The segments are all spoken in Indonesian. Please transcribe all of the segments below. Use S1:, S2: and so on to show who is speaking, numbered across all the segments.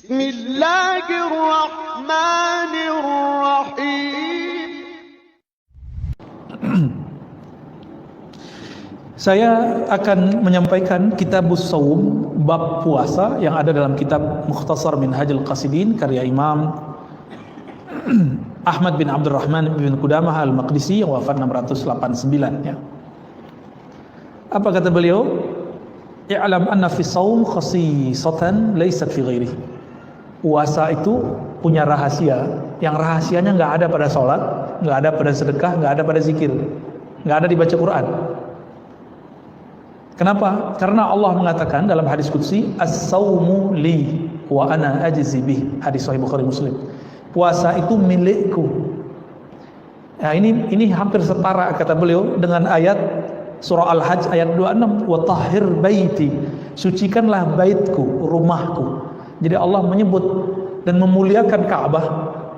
S1: Bismillahirrahmanirrahim.
S2: Saya akan menyampaikan Kitabus Shaum bab puasa yang ada dalam kitab Mukhtasar Minhajul Qasidin karya Imam Ahmad bin Abdurrahman bin Qudamah Al-Maqdisi yang wafat 689 ya. Apa kata beliau? I'lam anna fi shaum khasisatan laysat fi ghairihi. Puasa itu punya rahasia, yang rahasianya nggak ada pada sholat, nggak ada pada sedekah, nggak ada pada zikir, nggak ada dibaca Quran. Kenapa? Karena Allah mengatakan dalam hadis qudsi, as-saumu li wa ana ajzi bih, hadis sahih Bukhari Muslim. Puasa itu milikku. Nah, ini hampir setara kata beliau dengan ayat surah Al-Hajj ayat 26, wa tahhir baiti, sucikanlah baitku, rumahku. Jadi Allah menyebut dan memuliakan Ka'bah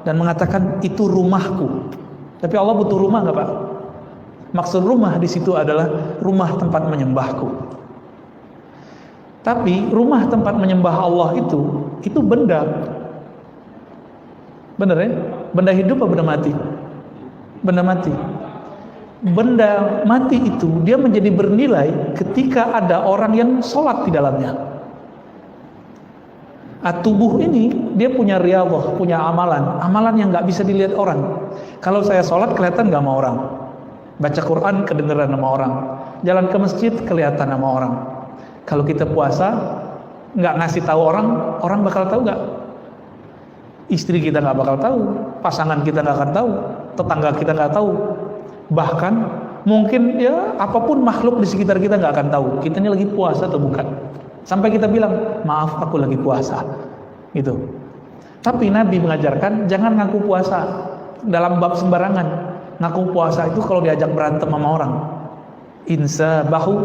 S2: dan mengatakan itu rumahku. Tapi Allah butuh rumah nggak Pak? Maksud rumah di situ adalah rumah tempat menyembahku. Tapi rumah tempat menyembah Allah itu benda. Benar ya? Benda hidup atau benda mati? Benda mati. Benda mati itu dia menjadi bernilai ketika ada orang yang sholat di dalamnya. Tubuh ini dia punya riyadhah, punya amalan yang nggak bisa dilihat orang. Kalau saya sholat kelihatan nggak sama orang, baca Quran kedengeran sama orang, jalan ke masjid kelihatan sama orang. Kalau kita puasa nggak ngasih tahu orang bakal tahu nggak? Istri kita nggak bakal tahu, pasangan kita nggak akan tahu, tetangga kita nggak tahu, bahkan mungkin ya apapun makhluk di sekitar kita nggak akan tahu kita ini lagi puasa atau bukan. Sampai kita bilang, maaf aku lagi puasa gitu. Tapi Nabi mengajarkan jangan ngaku puasa dalam bab sembarangan. Ngaku puasa itu kalau diajak berantem sama orang. Insa bahu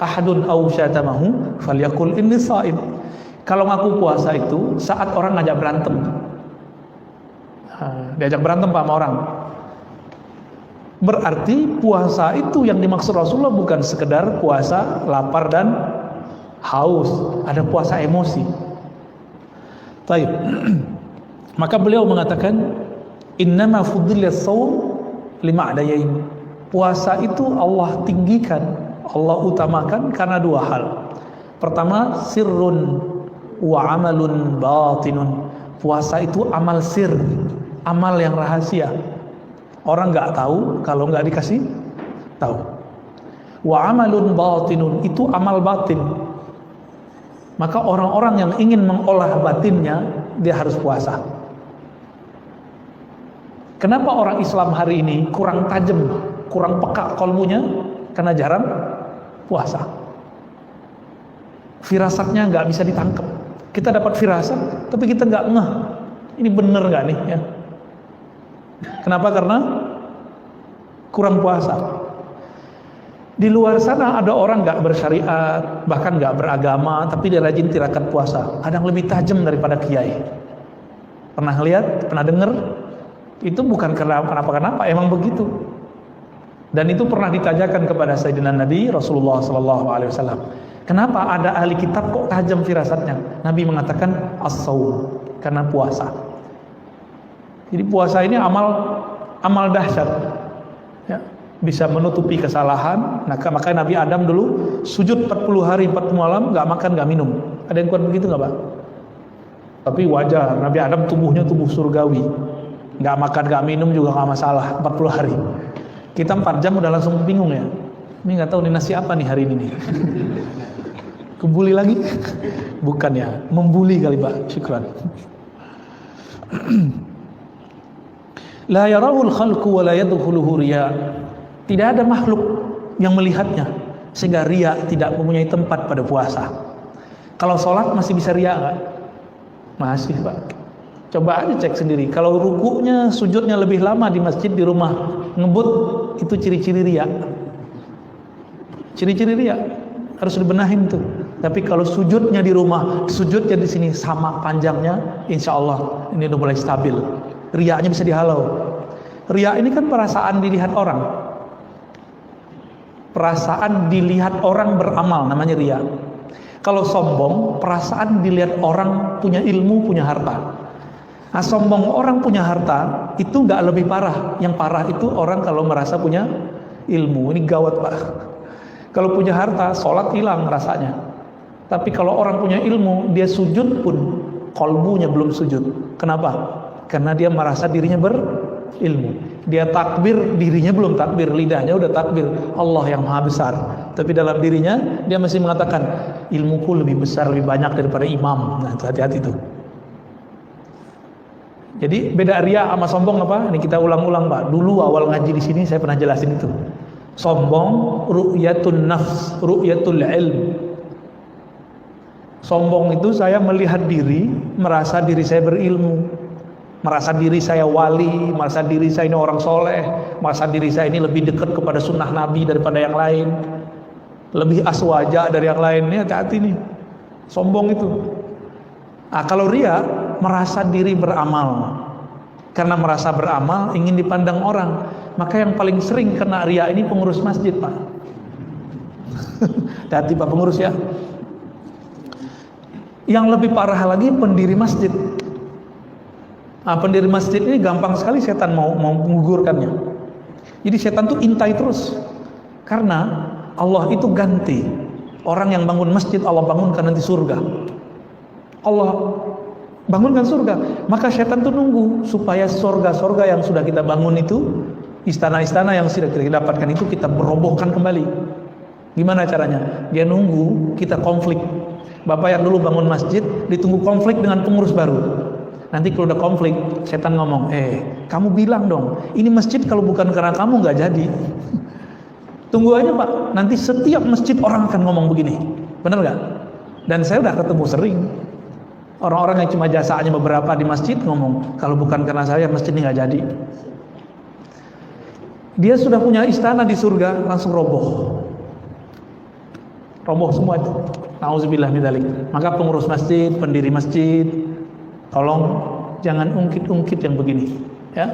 S2: ahadun aw syatamahu falyakul inni shaim. Kalau ngaku puasa itu saat orang ngajak berantem. Diajak berantem sama orang. Berarti puasa itu yang dimaksud Rasulullah bukan sekedar puasa lapar dan haus, ada puasa emosi. Baik. Maka beliau mengatakan innama fudilas shaum lima adayain. Puasa itu Allah tinggikan, Allah utamakan karena dua hal. Pertama, sirrun wa amalun batinun. Puasa itu amal sir, amal yang rahasia. Orang nggak tahu kalau nggak dikasih tahu. Wa amalun batinun, itu amal batin. Maka orang-orang yang ingin mengolah batinnya, dia harus puasa. Kenapa orang Islam hari ini kurang tajam, kurang peka kolbunya? Karena jarang puasa. Firasatnya nggak bisa ditangkap. Kita dapat firasat, tapi kita nggak ngeh. Ini bener nggak nih? Ya. Kenapa? Karena kurang puasa. Di luar sana ada orang nggak bersyariat, bahkan nggak beragama, tapi dia rajin tirakat puasa. Kadang lebih tajam daripada kiai. Pernah lihat? Pernah dengar? Itu bukan karena kenapa-kenapa, emang begitu. Dan itu pernah ditanyakan kepada Sayyidina Nabi Rasulullah SAW. Kenapa ada ahli kitab kok tajam firasatnya? Nabi mengatakan as-shaum, karena puasa. Jadi puasa ini amal dahsyat. Ya. Bisa menutupi kesalahan. Makanya Nabi Adam dulu sujud 40 hari 40 malam gak makan gak minum. Ada yang kuat begitu gak Pak? Tapi wajar, Nabi Adam tubuhnya tubuh surgawi, gak makan gak minum juga gak masalah 40 hari. Kita 4 jam udah langsung bingung ya, ini gak tahu nih nasi apa nih hari ini nih. Kebuli lagi? Bukan ya, membuli kali Pak. Syukran. La yarahul khalqu wa la yadkhuluhu riya. Tidak ada makhluk yang melihatnya, sehingga riya tidak mempunyai tempat pada puasa. Kalau sholat masih bisa riya nggak? Masih Pak. Coba aja cek sendiri. Kalau rukuknya, sujudnya lebih lama di masjid, di rumah ngebut, itu ciri-ciri riya. Ciri-ciri riya harus dibenahin tuh. Tapi kalau sujudnya di rumah, sujudnya di sini sama panjangnya, insya Allah ini udah mulai stabil. Riyanya bisa dihalau. Riya ini kan perasaan dilihat orang. Perasaan dilihat orang beramal namanya riya. Kalau sombong, perasaan dilihat orang punya ilmu, punya harta. Nah, sombong orang punya harta itu nggak lebih parah. Yang parah itu orang kalau merasa punya ilmu. Ini gawat, Pak. Kalau punya harta, sholat hilang rasanya. Tapi kalau orang punya ilmu, dia sujud pun kolbunya belum sujud. Kenapa? Karena dia merasa dirinya berilmu. Dia takbir, dirinya belum takbir, lidahnya udah takbir Allah yang maha besar. Tapi dalam dirinya dia masih mengatakan ilmuku lebih besar, lebih banyak daripada imam. Nah, hati-hati tuh. Jadi beda ria sama sombong apa? Ini kita ulang-ulang, Pak. Dulu awal ngaji di sini saya pernah jelasin itu. Sombong ru'yatun nafs, ru'yatul ilm. Sombong itu saya melihat diri, merasa diri saya berilmu, merasa diri saya wali, merasa diri saya ini orang soleh, merasa diri saya ini lebih dekat kepada sunnah Nabi daripada yang lain, lebih aswaja dari yang lain. Ini hati-hati nih, sombong itu. Nah, kalau ria, merasa diri beramal. Karena merasa beramal, ingin dipandang orang. Maka yang paling sering kena ria ini pengurus masjid, Pak. Hati-hati Pak pengurus ya. Yang lebih parah lagi pendiri masjid. Nah, pendiri masjid ini gampang sekali setan mau menggugurkannya. Jadi setan tuh intai terus. Karena Allah itu ganti. Orang yang bangun masjid Allah bangunkan nanti surga. Allah bangunkan surga. Maka setan tuh nunggu supaya surga-surga yang sudah kita bangun itu, istana-istana yang sudah kita dapatkan itu kita merobohkan kembali. Gimana caranya? Dia nunggu kita konflik. Bapak yang dulu bangun masjid ditunggu konflik dengan pengurus baru. Nanti kalau udah konflik, setan ngomong, kamu bilang dong, ini masjid kalau bukan karena kamu nggak jadi. Tunggu aja Pak, nanti setiap masjid orang akan ngomong begini, benar nggak? Dan saya udah ketemu sering. Orang-orang yang cuma jasanya beberapa di masjid ngomong, kalau bukan karena saya masjid ini nggak jadi. Dia sudah punya istana di surga, langsung roboh. Roboh semua itu. Nauzubillah min dzalik. Maka pengurus masjid, pendiri masjid, tolong jangan ungkit-ungkit yang begini, ya.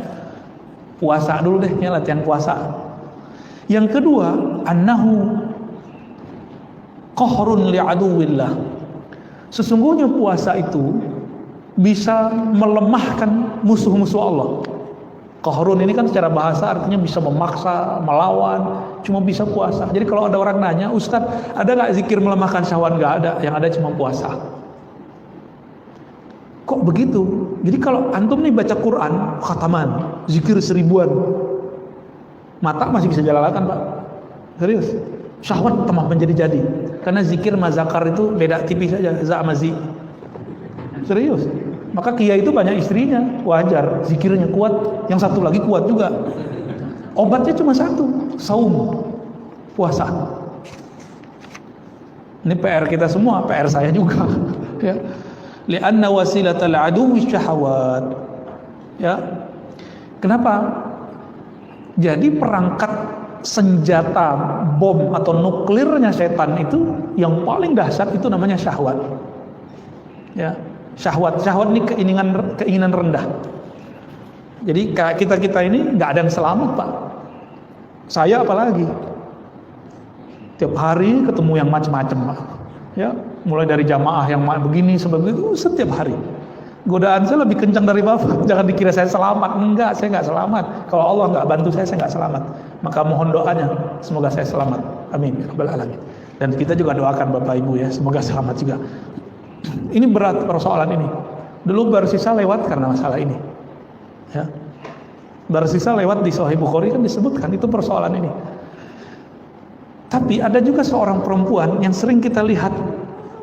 S2: Puasa dulu deh, ya, latihan puasa. Yang kedua, annahu qahrun li'aduwillah. Sesungguhnya puasa itu bisa melemahkan musuh-musuh Allah. Qahrun ini kan secara bahasa artinya bisa memaksa, melawan, cuma bisa puasa. Jadi kalau ada orang nanya, Ustaz, ada nggak zikir melemahkan syahwat? Nggak ada, yang ada cuma puasa. Kok begitu? Jadi kalau antum nih baca Quran, khataman, zikir 1000-an, mata masih bisa jalan-jalan Pak. Serius. Syahwat tambah menjadi-jadi. Karena zikir mazakar itu beda tipis saja, za sama zi. Serius. Maka kiai itu banyak istrinya, wajar, zikirnya kuat, yang satu lagi kuat juga. Obatnya cuma satu, saum, puasa. Ini PR kita semua, PR saya juga, ya. Li'anna wasilatal aduwwi syahawat. Ya. Kenapa? Jadi perangkat senjata bom atau nuklirnya setan itu yang paling dahsyat itu namanya syahwat. Ya, syahwat ini keinginan rendah. Jadi kita ini nggak ada yang selamat Pak. Saya apalagi tiap hari ketemu yang macam-macam Pak. Ya, mulai dari jamaah yang begini sampai begitu setiap hari. Godaan saya lebih kencang dari Bapak. Jangan dikira saya selamat. Enggak, saya nggak selamat. Kalau Allah nggak bantu saya nggak selamat. Maka mohon doanya, semoga saya selamat. Amin. Rabbal alamin. Dan kita juga doakan Bapak Ibu ya, semoga selamat juga. Ini berat persoalan ini. Dulu Barsisa lewat karena masalah ini. Ya. Barsisa lewat di Sahih Bukhari kan disebutkan itu persoalan ini. Tapi ada juga seorang perempuan yang sering kita lihat,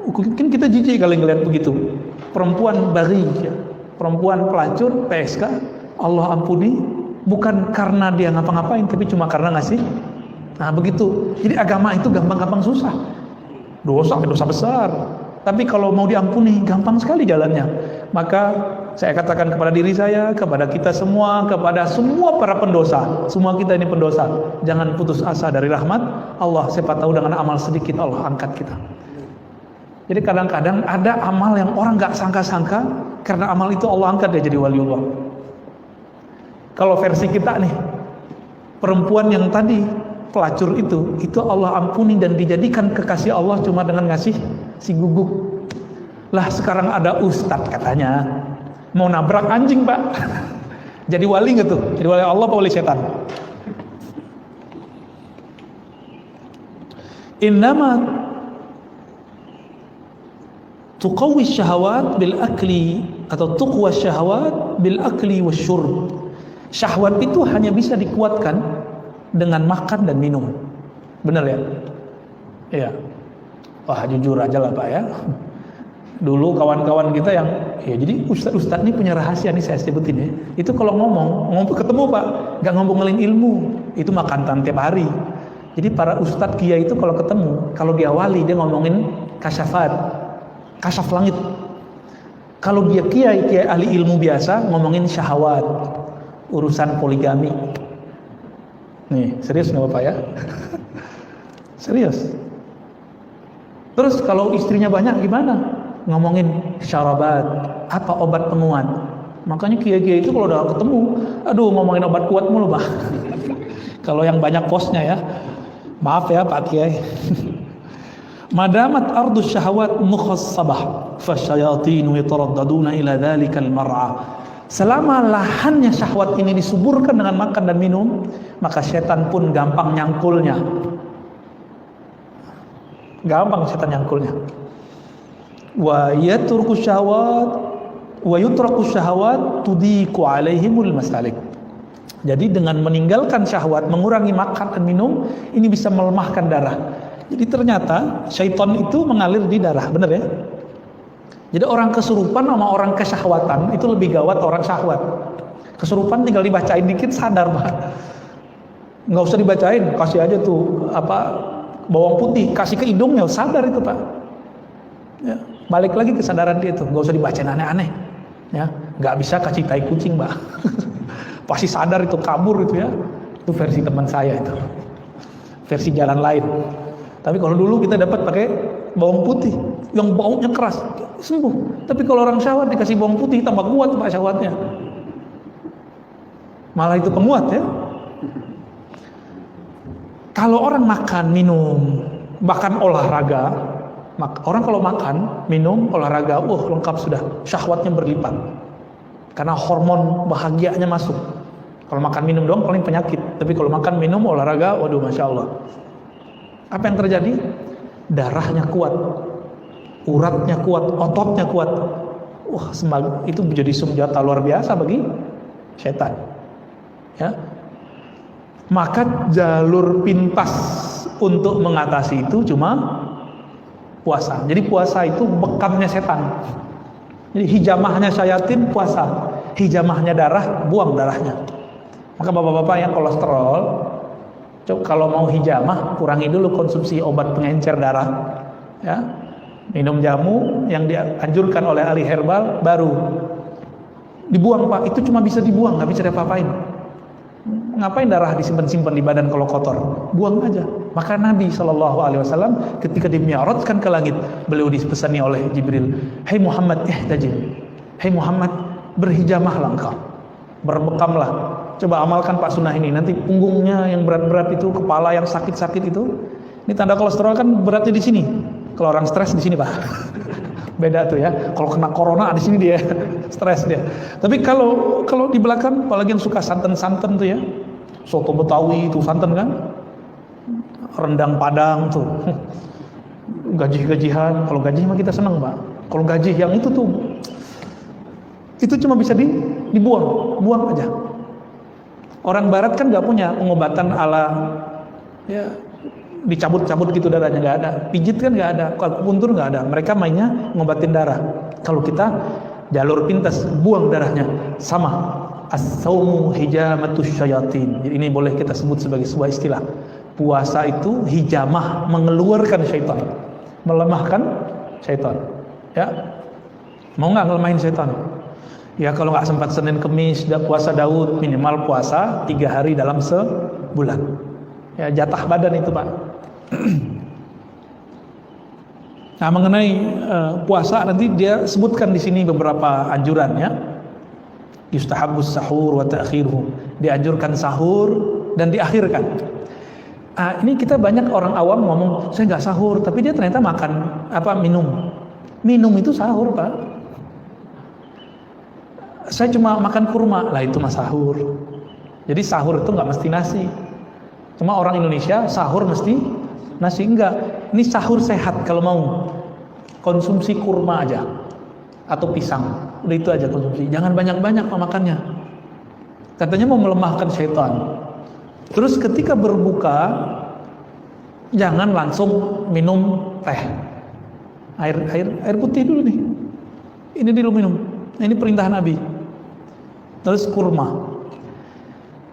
S2: mungkin kita jijik kalau ngelihat begitu. Perempuan bari, ya. Perempuan pelacur, PSK, Allah ampuni, bukan karena dia ngapa-ngapain, tapi cuma karena ngasih. Nah begitu. Jadi agama itu gampang-gampang susah. Dosa besar. Tapi kalau mau diampuni, gampang sekali jalannya. Maka saya katakan kepada diri saya, kepada kita semua, kepada semua para pendosa, semua kita ini pendosa, jangan putus asa dari rahmat Allah. Siapa tahu dengan amal sedikit Allah angkat kita. Jadi kadang-kadang ada amal yang orang gak sangka-sangka, karena amal itu Allah angkat dia jadi waliullah. Kalau versi kita nih, perempuan yang tadi pelacur itu Allah ampuni dan dijadikan kekasih Allah cuma dengan ngasih si guguk. Lah sekarang ada ustadz katanya mau nabrak anjing pak. Jadi wali nggak tuh? Jadi wali Allah apa wali setan? Innama tuqawwi syahawat bil akli atau tuqwa syahawat bil akli wasyurb. Syahwat itu hanya bisa dikuatkan dengan makan dan minum. Benar ya? Iya. Wah jujur aja lah pak ya. Dulu kawan-kawan kita yang ya jadi ustadz ini punya rahasia nih saya sebutin ya. Itu kalau ngomong ketemu pak, nggak ngomongin ilmu, itu makan tiap hari. Jadi para ustadz kiai itu kalau ketemu, kalau dia wali dia ngomongin kasyafat, kasyaf langit. Kalau dia kiai ahli ilmu biasa ngomongin syahwat, urusan poligami. Nih serius nggak bapak ya? Serius. Terus kalau istrinya banyak gimana? Ngomongin syarabat, apa obat penguat. Makanya kiai-kiai itu kalau udah ketemu, aduh ngomongin obat kuat mulu bah. Kalau yang banyak posnya ya, maaf ya Pak Kiai. Madamat ardu syahwat mukhassabah, fasyayatinu yataraddaduna ila dhalikal mar'a. Selama lahannya syahwat ini disuburkan dengan makan dan minum, maka setan pun gampang nyangkulnya. Gampang setan nyangkulnya. Wa yatruku syahwat wa yutraku syahwat tudiku alaihimul masalik. Jadi dengan meninggalkan syahwat, mengurangi makan dan minum, ini bisa melemahkan darah. Jadi ternyata syaitan itu mengalir di darah, benar ya? Jadi orang kesurupan sama orang kesyahwatan itu lebih gawat orang syahwat. Kesurupan tinggal dibacain dikit sadar Pak. Nggak usah dibacain, kasih aja tuh bawang putih, kasih ke hidungnya sadar itu Pak. Ya. Balik lagi kesadaran dia itu, nggak usah dibacain aneh-aneh, ya, nggak bisa kasih tai kucing, mbak, pasti sadar itu kabur itu ya, itu versi teman saya itu, versi jalan lain. Tapi kalau dulu kita dapat pakai bawang putih, yang baunya keras, sembuh. Tapi kalau orang syahwat dikasih bawang putih tambah kuat pak syahwatnya, malah itu penguat ya. Kalau orang makan, minum, bahkan olahraga. Orang kalau makan, minum, olahraga, lengkap sudah, syahwatnya berlipat. Karena hormon bahagianya masuk. Kalau makan minum doang paling penyakit. Tapi kalau makan minum, olahraga, waduh masya Allah. Apa yang terjadi? Darahnya kuat, uratnya kuat, ototnya kuat. Wah, itu menjadi senjata luar biasa bagi setan. Ya. Maka jalur pintas untuk mengatasi itu cuma puasa. Jadi puasa itu bekamnya setan. Jadi hijamahnya syayatin puasa, hijamahnya darah buang darahnya. Maka bapak-bapak yang kolesterol, kalau mau hijamah kurangi dulu konsumsi obat pengencer darah. Ya, minum jamu yang dianjurkan oleh ahli herbal baru dibuang pak. Itu cuma bisa dibuang, nggak bisa diapa-apain. Ngapain darah disimpan-simpan di badan kalau kotor? Buang aja. Maka Nabi SAW ketika dimi'rajkan ke langit, beliau dipesani oleh Jibril, "Hai Muhammad, ihtajim. Hai Muhammad, berhijamahlah engkau. Berbekamlah. Coba amalkan Pak Sunnah ini. Nanti punggungnya yang berat-berat itu, kepala yang sakit-sakit itu. Ini tanda kolesterol kan beratnya di sini. Kalau orang stres di sini, Pak." Beda tuh ya. Kalau kena corona di sini dia stres dia. Tapi kalau di belakang, apalagi yang suka santan-santan tuh ya, soto Betawi itu santan kan, rendang Padang tuh, gaji-gajihan. Kalau gaji mah kita seneng pak. Kalau gaji yang itu tuh, itu cuma bisa dibuang, buang aja. Orang Barat kan nggak punya pengobatan ala ya, dicabut-cabut gitu darahnya, nggak ada. Pijit kan nggak ada, akupuntur nggak ada. Mereka mainnya ngobatin darah. Kalau kita jalur pintas, buang darahnya. Sama as-saumu hijamatus syayatin. Jadi ini boleh kita sebut sebagai sebuah istilah. Puasa itu hijamah, mengeluarkan syaitan, melemahkan syaitan. Ya, mau nggak ngelemahin syaitan? Ya kalau nggak sempat Senin Kemis, puasa Daud, minimal puasa 3 hari dalam sebulan. Ya jatah badan itu pak. Nah mengenai puasa nanti dia sebutkan di sini beberapa anjuran ya. Yustahabus sahur wa ta'khiruhu. Dianjurkan sahur dan diakhirkan. Ini kita banyak orang awam ngomong saya nggak sahur, tapi dia ternyata makan minum. Minum itu sahur, Pak. Saya cuma makan kurma, lah itu mah sahur. Jadi sahur itu nggak mesti nasi. Cuma orang Indonesia sahur mesti nasi, enggak. Ini sahur sehat kalau mau. Konsumsi kurma aja atau pisang. Udah itu aja konsumsi. Jangan banyak-banyak makannya. Katanya mau melemahkan syaitan. Terus ketika berbuka jangan langsung minum teh. Air putih dulu nih. Ini dulu minum. Ini perintah Nabi. Terus kurma.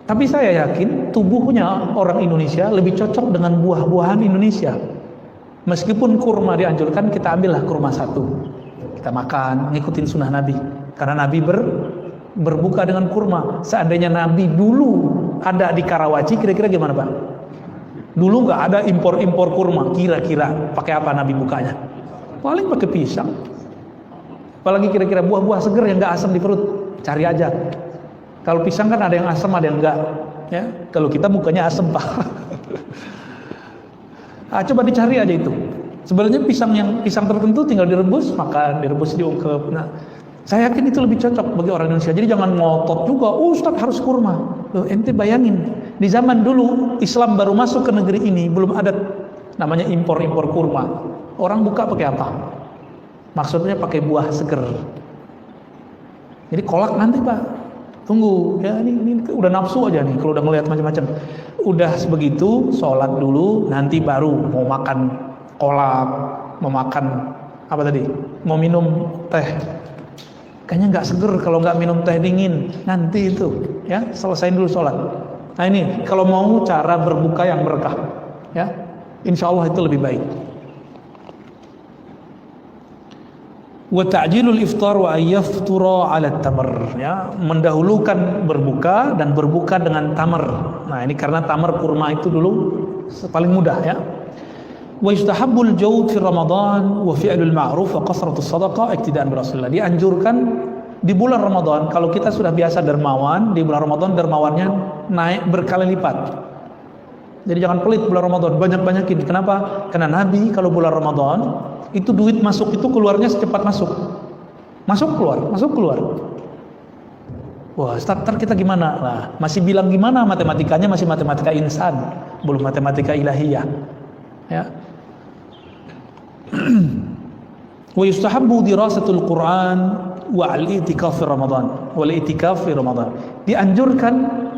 S2: Tapi saya yakin tubuhnya orang Indonesia lebih cocok dengan buah-buahan Indonesia. Meskipun kurma dianjurkan, kita ambillah kurma satu. Kita makan, ngikutin sunnah Nabi. Karena Nabi berbuka dengan kurma. Seandainya Nabi dulu ada di Karawaci, kira-kira gimana, Pak? Dulu nggak ada impor kurma. Kira-kira pakai apa Nabi bukanya? Paling pakai pisang. Apalagi kira-kira buah-buah seger yang nggak asam di perut. Cari aja. Kalau pisang kan ada yang asam, ada yang enggak. Ya, kalau kita bukanya asam, Pak. Coba dicari aja itu. Sebenarnya pisang tertentu tinggal direbus, makan, direbus diungkep. Nah, saya yakin itu lebih cocok bagi orang Indonesia. Jadi jangan ngotot juga, Ustaz harus kurma. Loh, ente bayangin, di zaman dulu Islam baru masuk ke negeri ini, belum ada namanya impor kurma. Orang buka pakai apa? Maksudnya pakai buah seger. Jadi kolak nanti, Pak. Tunggu, ya ini udah nafsu aja nih kalau udah ngelihat macam-macam. Udah sebegitu, sholat dulu, nanti baru mau makan kolak, mau makan apa tadi? Mau minum teh. Kayaknya nggak seger kalau nggak minum teh dingin. Nanti itu, ya selesain dulu sholat. Nah ini kalau mau cara berbuka yang berkah, ya, insya Allah itu lebih baik. Wa ta'jilul iftar wa ayyaftura 'ala tamar, ya, mendahulukan berbuka dan berbuka dengan tamar. Nah, ini karena tamar kurma itu dulu paling mudah, ya. Wa yustahabbul jawd fi Ramadan wa fi'lul ma'ruf wa kasratus shadaqah iktidaan bi Rasulillah. Dianjurkan di bulan Ramadan, kalau kita sudah biasa dermawan, di bulan Ramadan dermawannya naik berkali lipat. Jadi jangan pelit bulan Ramadan, banyak-banyakin. Kenapa? Karena Nabi kalau bulan Ramadan itu duit masuk itu keluarnya secepat masuk. Masuk keluar. Wah, starter kita gimana? Nah, masih bilang gimana matematikanya, masih matematika insan, belum matematika ilahiyah. Ya. Wa yustahabbu dirasatul Quran wa al-i'tikaf fi Ramadan. Wal i'tikaf fi Ramadan. Dianjurkan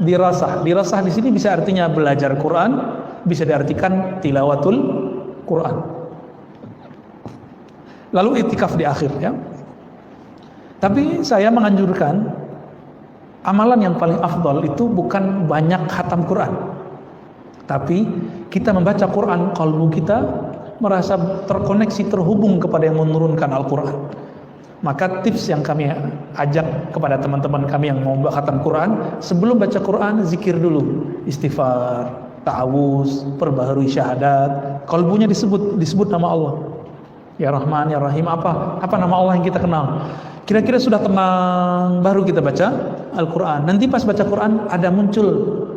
S2: dirasah. Dirasah di sini bisa artinya belajar Quran, bisa diartikan tilawatul Quran. Lalu i'tikaf di akhir, ya. Tapi saya menganjurkan amalan yang paling afdal itu bukan banyak khatam Quran. Tapi kita membaca Quran, kalbu kita merasa terkoneksi, terhubung kepada yang menurunkan Al-Quran. Maka tips yang kami ajak kepada teman-teman kami yang mau khatam Quran, sebelum baca Quran zikir dulu, istighfar, ta'awuz, perbaharui syahadat, kalbunya disebut nama Allah. Ya Rahman, Ya Rahim, apa nama Allah yang kita kenal. Kira-kira sudah tenang, baru kita baca Al-Quran. Nanti pas baca Quran ada muncul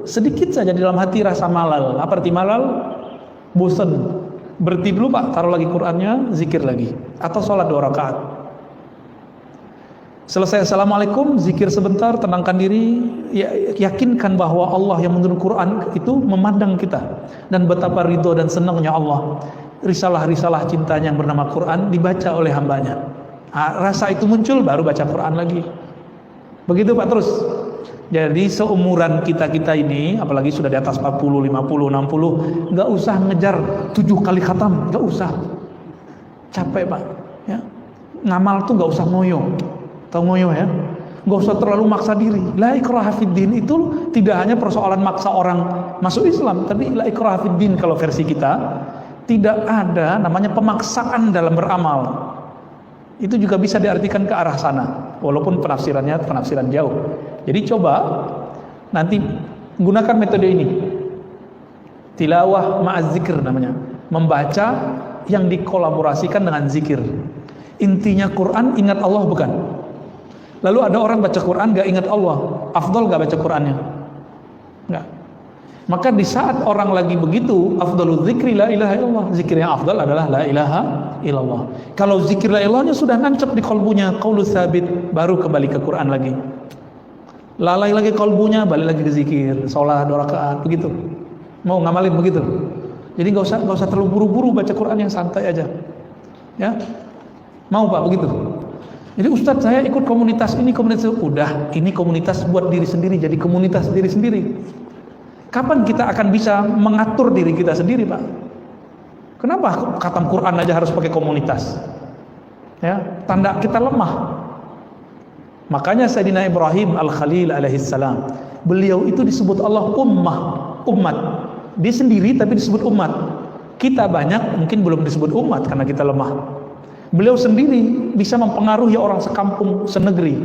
S2: sedikit saja di dalam hati rasa malal. Apa arti malal? Bosan. Berhenti dulu, Pak, taruh lagi Qurannya, zikir lagi. Atau sholat 2 rakaat. Selesai Assalamualaikum, zikir sebentar, tenangkan diri, yakinkan bahwa Allah yang menurunkan Quran itu memandang kita. Dan betapa ridho dan senangnya Allah. Risalah-risalah cintanya yang bernama Quran dibaca oleh hambanya. Rasa itu muncul, baru baca Quran lagi. Begitu, Pak, terus. Jadi seumuran kita ini, apalagi sudah di atas 40, 50, 60, nggak usah ngejar 7 kali khatam, nggak usah. Capek, Pak. Ya. Ngamal tuh nggak usah ngoyo. Tahu ngoyo, ya? Nggak usah terlalu maksa diri. La ikraha fid din itu tidak hanya persoalan maksa orang masuk Islam, tapi la ikraha fid din kalau versi kita. Tidak ada namanya pemaksaan dalam beramal. Itu juga bisa diartikan ke arah sana, walaupun penafsirannya penafsiran jauh. Jadi coba nanti gunakan metode ini. Tilawah ma'az zikir namanya. Membaca yang dikolaborasikan dengan zikir. Intinya Quran, ingat Allah bukan? Lalu ada orang baca Quran gak ingat Allah. Afdal gak baca Qurannya? Enggak. Maka di saat orang lagi begitu, afdalul zikri la ilaha illallah. Zikir yang afdal adalah la ilaha illallah. Kalau zikir la ilahnya sudah nancap di kolbunya, qaulu sabit, baru kembali ke Quran lagi. Lalai lagi kolbunya, balik lagi ke zikir, sholat 2 rakaat, begitu. Mau ngamalin begitu. Jadi nggak usah terlalu buru-buru baca Quran, yang santai aja. Ya, mau Pak begitu. Jadi Ustadz saya ikut komunitas ini, komunitas itu. Udah, ini komunitas buat diri sendiri, jadi komunitas diri sendiri. Kapan kita akan bisa mengatur diri kita sendiri, Pak? Kenapa khatam Quran aja harus pakai komunitas? Ya, tanda kita lemah. Makanya Sayyidina Ibrahim Al-Khalil alaihissalam, beliau itu disebut Allah umat. Dia sendiri tapi disebut umat. Kita banyak mungkin belum disebut umat karena kita lemah. Beliau sendiri bisa mempengaruhi orang sekampung, senegeri.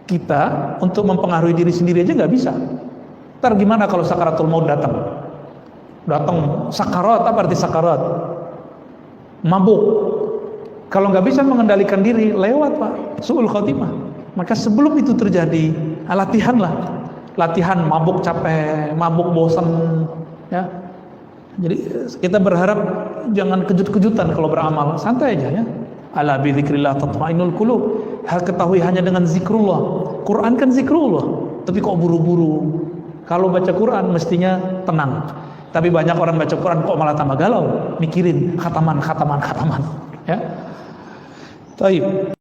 S2: Kita untuk mempengaruhi diri sendiri aja nggak bisa. Ntar gimana kalau sakaratul maut datang? Datang sakarat, apa arti sakarat? Mabuk. Kalau nggak bisa mengendalikan diri, lewat Pak, su'ul khotimah. Maka sebelum itu terjadi, latihanlah. Latihan mabuk capek, mabuk bosan, ya. Jadi kita berharap jangan kejut-kejutan kalau beramal, santai aja ya. Ala bi dzikrillah tatma'innul qulub. Ketahui hanya dengan zikrullah. Quran kan zikrullah, tapi kok buru-buru? Kalau baca Quran mestinya tenang. Tapi banyak orang baca Quran kok malah tambah galau, mikirin khataman. Ya. Taib.